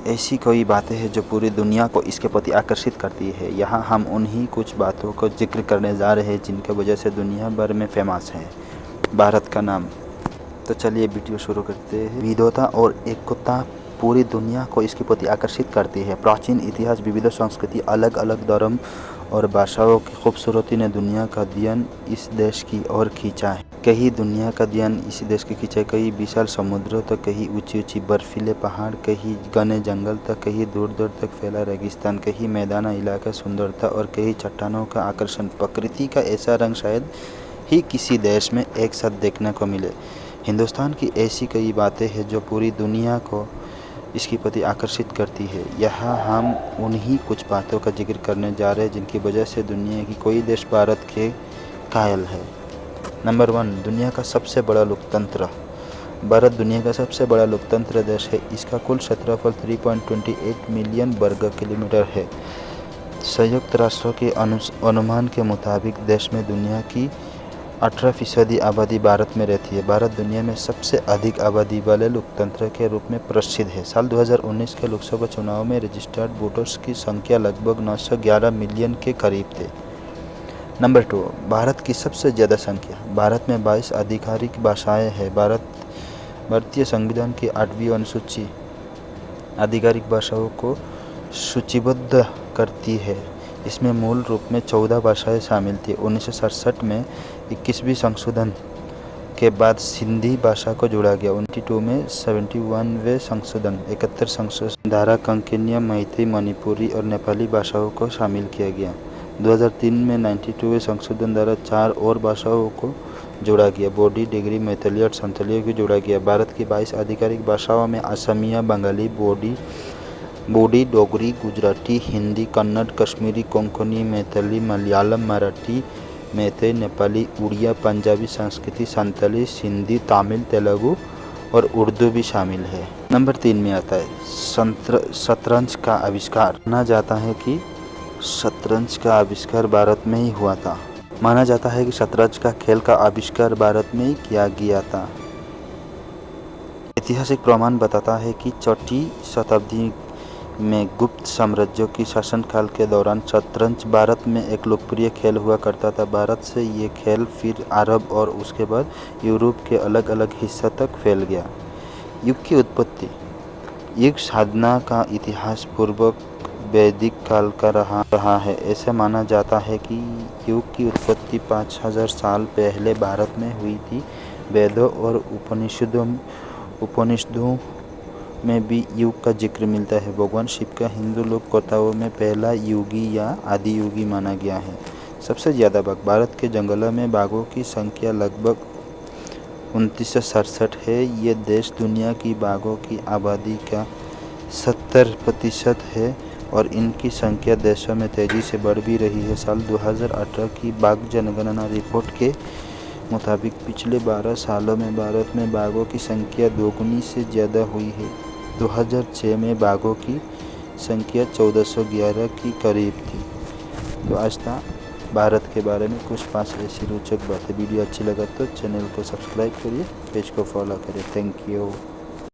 ऐसी कोई बातें हैं जो पूरी दुनिया को इसके प्रति आकर्षित करती है। यहाँ हम उन्हीं कुछ बातों को जिक्र करने जा रहे हैं जिनके वजह से दुनिया भर में फेमस है भारत का नाम। तो चलिए वीडियो शुरू करते हैं। विविधता और एकता पूरी दुनिया को इसके प्रति आकर्षित करती है। प्राचीन इतिहास, विविध संस्कृति, अलग अलग धर्म और भाषाओं की खूबसूरती ने दुनिया का ध्यान इस देश की ओर खींचा है। कहीं विशाल समुद्र तो कहीं ऊंची ऊंची बर्फीले पहाड़, कहीं घने जंगल तो कहीं दूर दूर तक फैला रेगिस्तान, कहीं मैदाना इलाका सुंदरता और कहीं चट्टानों का आकर्षण। प्रकृति का ऐसा रंग शायद ही किसी देश में एक साथ देखने को मिले। हिंदुस्तान की ऐसी कई बातें हैं जो पूरी दुनिया को इसके प्रति आकर्षित करती है। यहाँ हम उन्हीं कुछ बातों का जिक्र करने जा रहे हैं जिनकी वजह से दुनिया की कोई देश भारत के कायल है। नंबर 1, दुनिया का सबसे बड़ा लोकतंत्र। भारत दुनिया का सबसे बड़ा लोकतंत्र देश है। इसका कुल क्षेत्रफल 3.28 मिलियन वर्ग किलोमीटर है। संयुक्त राष्ट्रों के अनुमान के मुताबिक देश में दुनिया की 18% आबादी भारत में रहती है। भारत दुनिया में सबसे अधिक आबादी वाले लोकतंत्र के रूप में प्रसिद्ध है। साल 2019 के लोकसभा चुनाव में रजिस्टर्ड वोटर्स की संख्या लगभग 911 मिलियन के करीब थे। नंबर 2, भारत की सबसे ज़्यादा संख्या। भारत में 22 आधिकारिक भाषाएं हैं। भारतीय संविधान की 8वीं अनुसूची आधिकारिक भाषाओं को सूचीबद्ध करती है। इसमें मूल रूप में 14 भाषाएं शामिल थी। 1967 में 21वीं संशोधन के बाद सिंधी भाषा को जोड़ा गया। 1992 में 71वें संशोधन 71 संशोधन धारा कंकनिया, मैतेई, मणिपुरी और नेपाली भाषाओं को शामिल किया गया। 2003 में 92वें संशोधन द्वारा 4 और भाषाओं को जोड़ा गया। बोडी, डिगरी, मैथिली और संथाली को जोड़ा गया। भारत की 22 आधिकारिक भाषाओं में असमिया, बंगाली, बोडी, डोगरी, गुजराती, हिंदी, कन्नड़, कश्मीरी, कोंकणी, मैथिली, मलयालम, मराठी, मैतेई, नेपाली, उड़िया, पंजाबी, संस्कृत, संथाली, सिंधी, तमिल, तेलुगु और उर्दू भी शामिल है। नंबर 3 में आता है शतरंज का आविष्कार। माना जाता है कि शतरंज का आविष्कार भारत में ही हुआ था। माना जाता है कि शतरंज का खेल का आविष्कार भारत में ही किया गया था। ऐतिहासिक प्रमाण बताता है कि 4वीं शताब्दी में गुप्त साम्राज्यों की शासनकाल के दौरान शतरंज भारत में एक लोकप्रिय खेल हुआ करता था। भारत से ये खेल फिर अरब और उसके बाद यूरोप के अलग अलग हिस्सों तक फैल गया। युग की उत्पत्ति। युग साधना का इतिहास पूर्व वैदिक काल का रहा है। ऐसे माना जाता है कि युग की उत्पत्ति 5000 साल पहले भारत में हुई थी। वेदों और उपनिषदों में भी युग का जिक्र मिलता है। भगवान शिव का हिंदू लोक कथाओं में पहला युगी या आदि युगी माना गया है। सबसे ज़्यादा बाघ। भारत के जंगलों में बाघों की संख्या लगभग 2967 है। ये देश दुनिया की बाघों की आबादी का 70% है और इनकी संख्या देशों में तेजी से बढ़ भी रही है। साल 2018 की बाघ जनगणना रिपोर्ट के मुताबिक पिछले 12 सालों में भारत में बाघों की संख्या दोगुनी से ज़्यादा हुई है। 2006 में बाघों की संख्या 1411 के करीब थी। तो आज था भारत के बारे में कुछ 5 ऐसी रोचक बातें। वीडियो अच्छी लगा तो चैनल को सब्सक्राइब करिए, पेज को फॉलो करिए। Thank you.